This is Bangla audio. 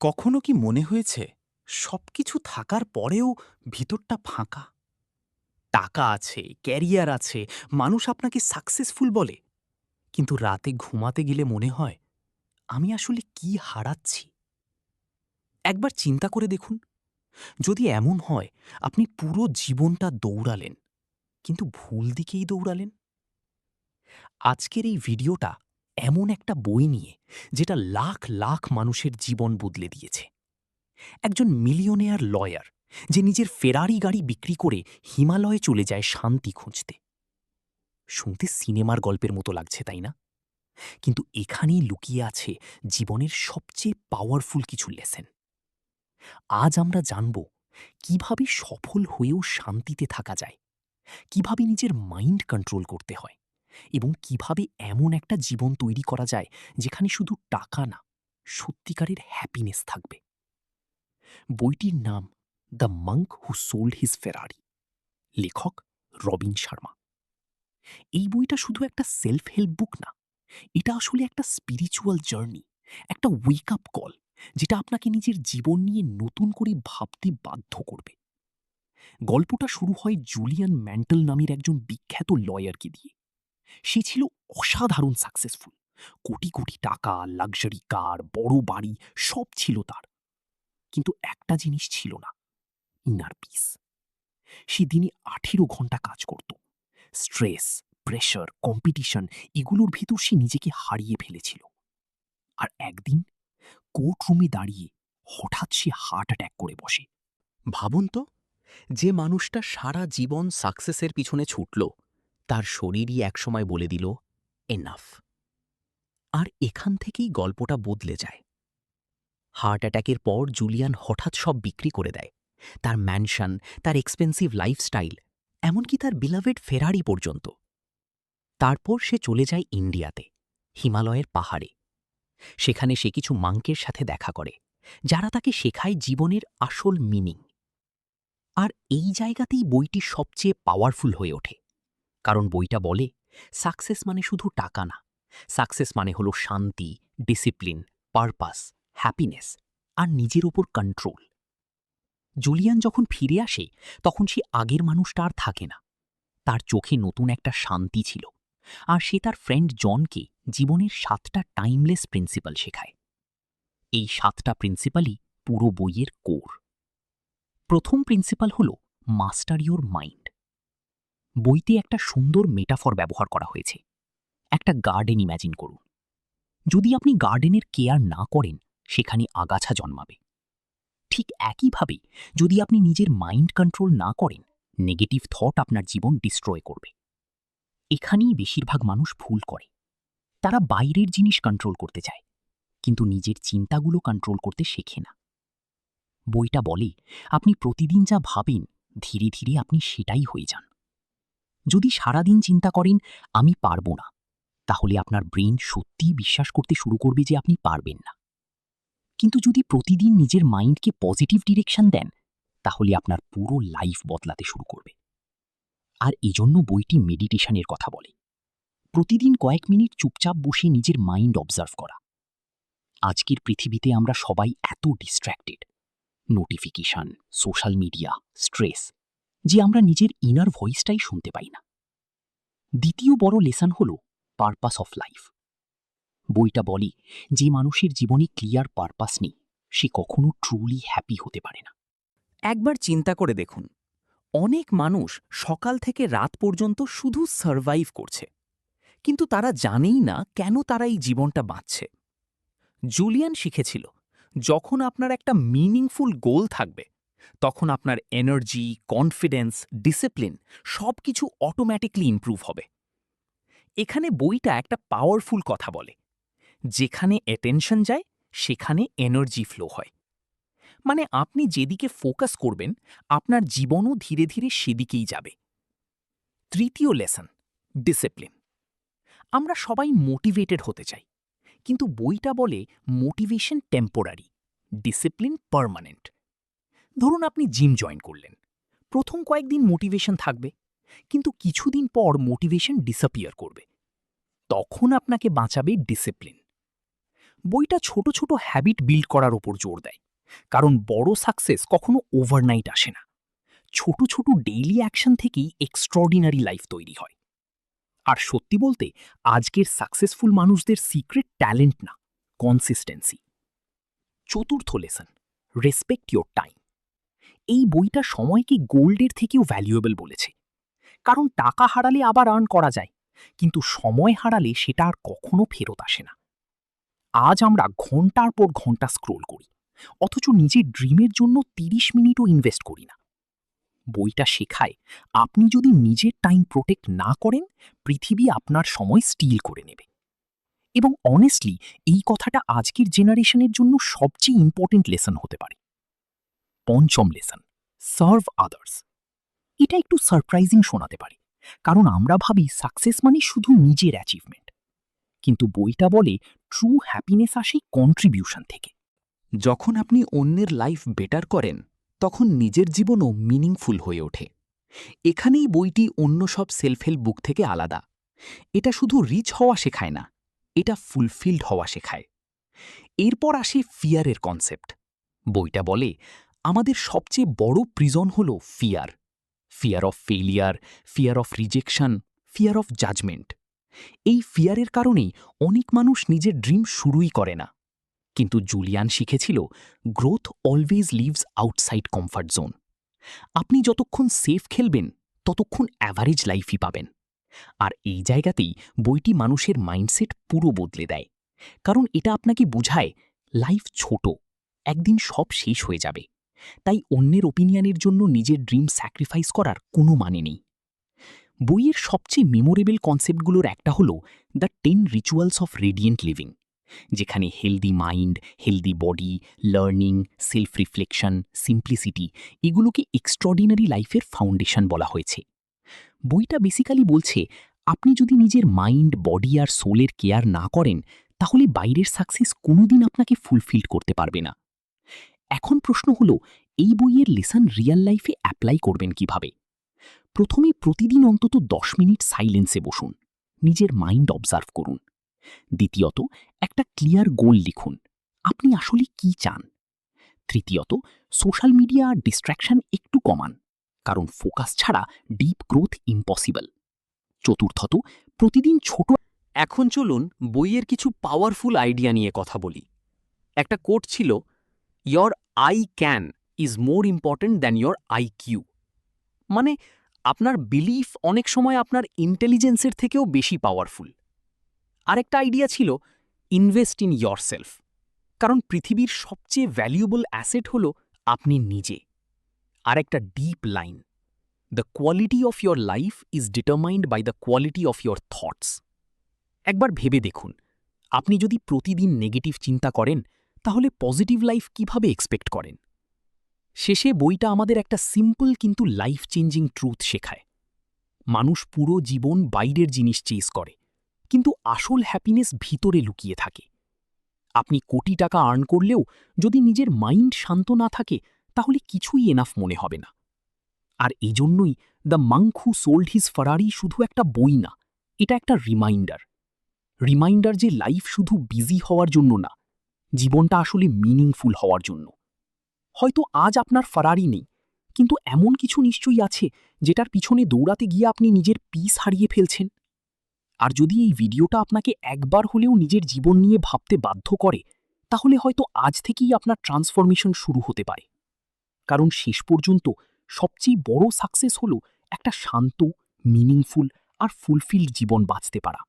কখনো কি মনে হয়েছে সবকিছু থাকার পরেও ভিতরটা ফাঁকা? টাকা আছে, ক্যারিয়ার আছে, মানুষ আপনাকে সাকসেসফুল বলে, কিন্তু রাতে ঘুমাতে গেলে মনে হয় আমি আসলে কি হারাচ্ছি? একবার চিন্তা করে দেখুন, যদি এমন হয় আপনি পুরো জীবনটা দৌড়ালেন, কিন্তু ভুল দিকেই দৌড়ালেন। আজকের এই ভিডিওটা এমন একটা বই নিয়ে, যেটা লাখ লাখ মানুষের জীবন বদলে দিয়েছে। একজন মিলিয়নেয়ার লয়ার, যে নিজের ফেরারি গাড়ি বিক্রি করে হিমালয়ে চলে যায় শান্তি খুঁজতে। শুনতে সিনেমার গল্পের মতো লাগছে, তাই না? কিন্তু এখানেই লুকিয়ে আছে জীবনের সবচেয়ে পাওয়ারফুল কিছু লেসন। আজ আমরা জানব কিভাবে সফল হয়েও শান্তিতে থাকা যায়, কিভাবে নিজের মাইন্ড কন্ট্রোল করতে হয়, এবং কিভাবে এমন একটা জীবন তৈরি করা যায় যেখানে শুধু টাকা না, সত্যিকারের হ্যাপিনেস থাকবে। বইটির নাম the monk who sold his Ferrari, লেখক রবিন শর্মা। এই বইটা শুধু একটা সেলফ হেল্প বুক না, এটা আসলে একটা স্পিরিচুয়াল জার্নি, একটা ওয়েক আপ কল, যেটা আপনাকে নিজের জীবন নিয়ে নতুন করে ভাবতে বাধ্য করবে। গল্পটা শুরু হয় জুলিয়ান ম্যান্টেল নামের একজন বিখ্যাত লয়ারকে দিয়ে। সে ছিল অসাধারণ সাকসেসফুল, কোটি কোটি টাকা, লাক্সারি কার, বড় বাড়ি, সব ছিল তার। কিন্তু একটা জিনিস ছিল না, ইনার পিস। সে দিনে 18 ঘন্টা কাজ করত। স্ট্রেস, প্রেশার, কম্পিটিশন, এগুলোর ভিতর সে নিজেকে হারিয়ে ফেলেছিল। আর একদিন কোর্ট রুমে দাঁড়িয়ে হঠাৎ সে হার্ট অ্যাটাক করে বসে। ভাবুন তো, যে মানুষটা সারা জীবন সাকসেসের পিছনে ছুটল, তার শরীরই একসময় বলে দিল এনাফ। আর এখান থেকেই গল্পটা বদলে যায়। হার্ট অ্যাটাকের পর জুলিয়ান হঠাৎ সব বিক্রি করে দেয়, তার ম্যানশন, তার এক্সপেন্সিভ লাইফস্টাইল, এমনকি তার বিলাভেড ফেরারি পর্যন্ত। তারপর সে চলে যায় ইন্ডিয়াতে, হিমালয়ের পাহাড়ে। সেখানে সে কিছু মাঙ্কের সাথে দেখা করে, যারা তাকে শেখায় জীবনের আসল মিনিং। আর এই জায়গাতেই বইটি সবচেয়ে পাওয়ারফুল হয়ে ওঠে, কারণ বইটা বলে সাকসেস মানে শুধু টাকা না, সাকসেস মানে হলো শান্তি, ডিসিপ্লিন, পারপাস, হ্যাপিনেস, আর নিজের ওপর কন্ট্রোল। জুলিয়ান যখন ফিরে আসে, তখন সে আগের মানুষটা আর থাকে না। তার চোখে নতুন একটা শান্তি ছিল, আর সে তার ফ্রেন্ড জনকে জীবনের 7টা টাইমলেস প্রিন্সিপাল শেখায়। এই 7টা প্রিন্সিপালই পুরো বইয়ের কোর। প্রথম প্রিন্সিপাল হল মাস্টার ইওর মাইন্ড। বইতে একটা সুন্দর মেটাফর ব্যবহার করা হয়েছে। একটা গার্ডেন ইম্যাজিন করুন। যদি আপনি গার্ডেনের কেয়ার না করেন, সেখানে আগাছা জন্মাবে। ঠিক একইভাবে, যদি আপনি নিজের মাইন্ড কন্ট্রোল না করেন, নেগেটিভ থট আপনার জীবন ডিস্ট্রয় করবে। এখানেই বেশিরভাগ মানুষ ভুল করে। তারা বাইরের জিনিস কন্ট্রোল করতে চায়, কিন্তু নিজের চিন্তাগুলো কন্ট্রোল করতে শেখে না। বইটা বলে, আপনি প্রতিদিন যা ভাবেন, ধীরে ধীরে আপনি সেটাই হয়ে যান। যদি সারাদিন চিন্তা করেন আমি পারবো না, তাহলে আপনার ব্রেন সত্যিই বিশ্বাস করতে শুরু করবে যে আপনি পারবেন না। কিন্তু যদি প্রতিদিন নিজের মাইন্ডকে পজিটিভ ডিরেকশন দেন, তাহলে আপনার পুরো লাইফ বদলাতে শুরু করবে। আর এজন্য বইটি মেডিটেশনের কথা বলে। প্রতিদিন কয়েক মিনিট চুপচাপ বসে নিজের মাইন্ড অবজার্ভ করা। আজকের পৃথিবীতে আমরা সবাই এত distracted, notification, social media, stress, যে আমরা নিজের ইনার ভয়েসটাই শুনতে পাই না। দ্বিতীয় বড় লেসন হল পারপাস অফ লাইফ। বইটা বলে, যে মানুষের জীবনে ক্লিয়ার পারপাস নেই, সে কখনো ট্রুলি হ্যাপি হতে পারে না। একবার চিন্তা করে দেখুন, অনেক মানুষ সকাল থেকে রাত পর্যন্ত শুধু সারভাইভ করছে, কিন্তু তারা জানেই না কেন তারা এই জীবনটা বাঁচছে। জুলিয়ান শিখেছিল, যখন আপনার একটা মিনিংফুল গোল থাকবে, তখন আপনার এনার্জি, কনফিডেন্স, ডিসিপ্লিন সবকিছু অটোম্যাটিকলি ইমপ্রুভ হবে। এখানে বইটা একটা পাওয়ারফুল কথা বলে, যেখানে অ্যাটেনশন যায়, সেখানে এনার্জি ফ্লো হয়। মানে আপনি যেদিকে ফোকাস করবেন, আপনার জীবনও ধীরে ধীরে সেদিকেই যাবে। তৃতীয় লেসন, ডিসিপ্লিন। আমরা সবাই মোটিভেটেড হতে চাই, কিন্তু বইটা বলে মোটিভেশন টেম্পোরারি, ডিসিপ্লিন পার্মানেন্ট। ধরুন আপনি জিম জয়েন করলেন, প্রথম কয়েকদিন মোটিভেশন থাকবে, কিন্তু কিছুদিন পর মোটিভেশন ডিসঅ্যাপিয়ার করবে। তখন আপনাকে বাঁচাবে ডিসিপ্লিন। বইটা ছোট ছোট হ্যাবিট বিল্ড করার ওপর জোর দেয়, কারণ বড় সাকসেস কখনো ওভারনাইট আসে না। ছোট ছোট ডেইলি অ্যাকশন থেকেই এক্সট্রাঅর্ডিনারি লাইফ তৈরি হয়। আর সত্যি বলতে, আজকের সাকসেসফুল মানুষদের সিক্রেট ট্যালেন্ট না, কনসিস্টেন্সি। চতুর্থ লেসন, রেসপেক্ট ইয়োর টাইম। এই বইটা সময়কে গোল্ডের থেকেও ভ্যালুয়েবল বলেছে। কারণ টাকা হারালে আবার আর্ন করা যায়, কিন্তু সময় হারালে সেটা আর কখনো ফেরত আসে না। আজ আমরা ঘন্টার পর ঘন্টা স্ক্রোল করি, অথচ নিজের ড্রিমের জন্য ৩০ মিনিটও ইনভেস্ট করি না। বইটা শেখায়, আপনি যদি নিজের টাইম প্রোটেক্ট না করেন, পৃথিবী আপনার সময় স্টিল করে নেবে। এবং অনেস্টলি, এই কথাটা আজকের জেনারেশনের জন্য সবচেয়ে ইম্পর্টেন্ট লেসন হতে পারে। পঞ্চম লেসন, সার্ভ আদার্স। এটা একটু সারপ্রাইজিং শোনাতে পারে, কারণ আমরা ভাবি সাকসেস মানে শুধু নিজের অ্যাচিভমেন্ট। কিন্তু বইটা বলে ট্রু হ্যাপিনেস আসে কন্ট্রিবিউশন থেকে। যখন আপনি অন্যের লাইফ বেটার করেন, তখন নিজের জীবনও মিনিংফুল হয়ে ওঠে। এখানেই বইটি অন্য সব সেলফ হেল্প বুক থেকে আলাদা। এটা শুধু রিচ হওয়া শেখায় না, এটা ফুলফিলড হওয়া শেখায়। এরপর আসে ফিয়ারের কনসেপ্ট। বইটা বলে আমাদের সবচেয়ে বড় প্রিজন হল fear. Fear of failure, fear of rejection, fear of judgment. এই ফিয়ারের কারণেই অনেক মানুষ নিজের ড্রিম শুরুই করে না। কিন্তু জুলিয়ান শিখেছিল, growth always lives outside comfort zone. আপনি যতক্ষণ সেফ খেলবেন, ততক্ষণ অ্যাভারেজ লাইফই পাবেন। আর এই জায়গাতেই বইটি মানুষের মাইন্ডসেট পুরো বদলে দেয়। কারণ এটা আপনাকে বোঝায়, লাইফ ছোট, একদিন সব শেষ হয়ে যাবে। তাই অন্যের ওপিনিয়নের জন্য নিজের ড্রিম স্যাক্রিফাইস করার কোনো মানে নেই। বইয়ের সবচেয়ে মেমোরেবল কনসেপ্টগুলোর একটা হলো the 10 rituals of radiant living, যেখানে healthy mind, healthy body, learning, self reflection, simplicity এগুলোকে এক্সট্রাঅর্ডিনারি লাইফের ফাউন্ডেশন বলা হয়েছে। বইটা বেসিক্যালি বলছে, আপনি যদি নিজের মাইন্ড, বডি আর সোলের কেয়ার না করেন, তাহলে বাইরের সাকসেস কোনোদিন আপনাকে ফুলফিল করতে পারবে না। এখন প্রশ্ন হলো, এই বইয়ের লেসন রিয়েল লাইফে অ্যাপ্লাই করবেন কিভাবে? প্রথমে প্রতিদিন অন্তত ১০ মিনিট সাইলেন্সে বসুন, নিজের মাইন্ড অবজার্ভ করুন। দ্বিতীয়ত, একটা ক্লিয়ার গোল লিখুন, আপনি আসলে কি চান। তৃতীয়ত, সোশ্যাল মিডিয়া আর ডিস্ট্র্যাকশন একটু কমান, কারণ ফোকাস ছাড়া ডিপ গ্রোথ ইম্পসিবল। চতুর্থত, প্রতিদিন ছোট। এখন চলুন বইয়ের কিছু পাওয়ারফুল আইডিয়া নিয়ে কথা বলি। একটা কোট ছিল, your I can is more important than your IQ. মানে, আপনার বিলিফ অনেক সময় আপনার ইন্টেলিজেন্সের থেকেও বেশি পাওয়ারফুল। আরেকটা আইডিয়া ছিল, ইনভেস্ট ইন ইয়োরসেলফ, কারণ পৃথিবীর সবচেয়ে ভ্যালুয়েবল অ্যাসেট হল আপনি নিজে। আরেকটা deep line, the quality of your life is determined by the quality of your thoughts. একবার ভেবে দেখুন, আপনি যদি প্রতিদিন নেগেটিভ চিন্তা করেন, তাহলে পজিটিভ লাইফ কিভাবে এক্সপেক্ট করেন? শেষে বইটা আমাদের একটা সিম্পল কিন্তু লাইফ চেঞ্জিং ট্রুথ শেখায়। মানুষ পুরো জীবন বাইরের জিনিস চেস করে, কিন্তু আসল হ্যাপিনেস ভিতরে লুকিয়ে থাকে। আপনি কোটি টাকা আর্ন করলেও যদি নিজের মাইন্ড শান্ত না থাকে, তাহলে কিছুই এনাফ মনে হবে না। আর এই জন্যই the monk who sold his Ferrari শুধু একটা বই না, এটা একটা রিমাইন্ডার যে লাইফ শুধু বিজি হওয়ার জন্য না, জীবনটা আসলে মিনিংফুল হওয়ার জন্য। হয়তো আজ আপনার ফারারি নেই, কিন্তু এমন কিছু নিশ্চয়ই আছে যেটার পিছনে দৌড়াতে গিয়ে আপনি নিজের পিস হারিয়ে ফেলছেন। আর যদি এই ভিডিওটা আপনাকে একবার হলেও নিজের জীবন নিয়ে ভাবতে বাধ্য করে, তাহলে হয়তো আজ থেকেই আপনার ট্রান্সফরমেশন শুরু হতে পারে। কারণ শেষ পর্যন্ত সবচেয়ে বড় সাকসেস হলো একটা শান্ত, মিনিংফুল আর ফুলফিলড জীবন বাঁচতে পারা।